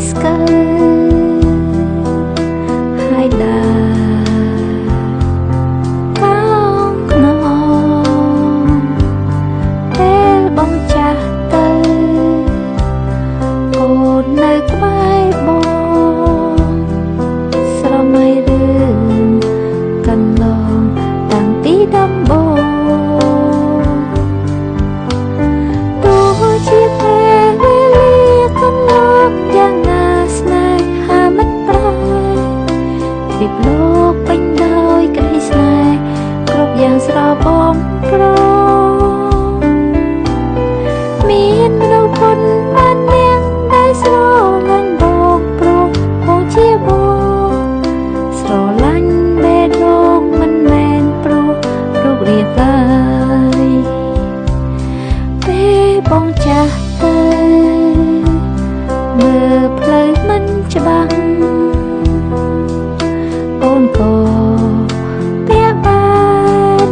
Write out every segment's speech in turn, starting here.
ស្កើហើយដើរកោងក្នុងពេលបងចាស់ទៅអូននៅក្បែរបងស្រមៃរឿងកន្លងតាំងពីដំបូងទោះជាពេលវេលាកន្លងយ៉ាងណាស្នេហាមិនប្រែពីលោកពេញដោយក្តីស្នេហ៍គ្រប់យ៉ាងស្របងប្រមានមនុស្សគុណបាននាងដែលស្រឡាញ់បងព្រោះបងជាបងស្រឡាញ់បេះដូងមិនមែនព្រោះរូបរាងឡើយពេលបងចាស់ទៅមើលផ្លូវមិនច្បាស់អូនក៏ពាក់បាន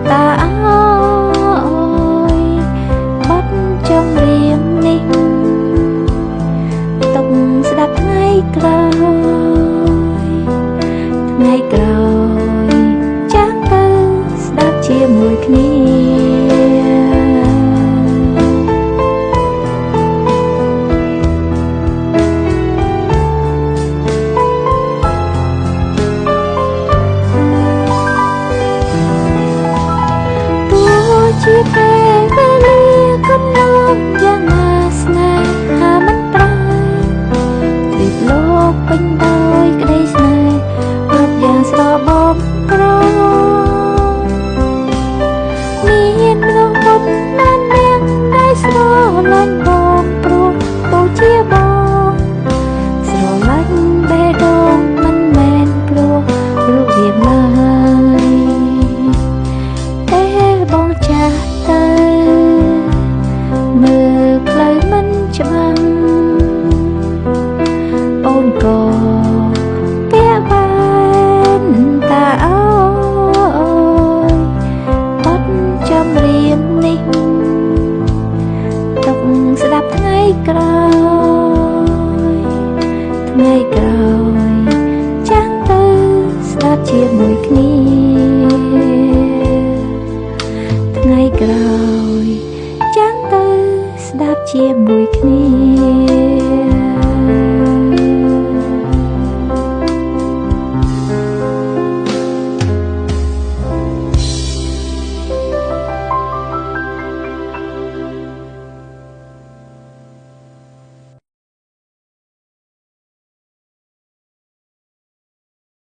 តាអើយបាត់ចំរៀងនេះទុកស្ដាប់ថ្ងៃក្រោយថ្ងៃក្រោយចាស់ទៅស្ដាប់ជាមួយគ្នាជាពេលវេលាកន្លងយ៉ាងណាស្នេហាមិនប្រែពីលោកពេញដោយក្តីស្នេហ៍គ្រប់យ៉ាងស្របងប្រមានមនុស្សគុណណាស់នាងដែលស្រឡាញ់បងព្រោះបងជាបងស្រឡាញ់បេះដូងមិនមែនព្រោះរូបរាងឡើយពេលបងចាស់ទៅមើលផ្លូវមិនច្បាស់អូនក៏ពាក់បានតាអើយបាត់ចំរៀងនេះទុកស្ដាប់ថ្ងៃក្រោយថ្ងៃក្រោយចាំងទៅស្ដាប់ជាមួយគ្នាថ្ងៃក្រោយចាំងទៅស្ដាប់ជាមួយគ្នា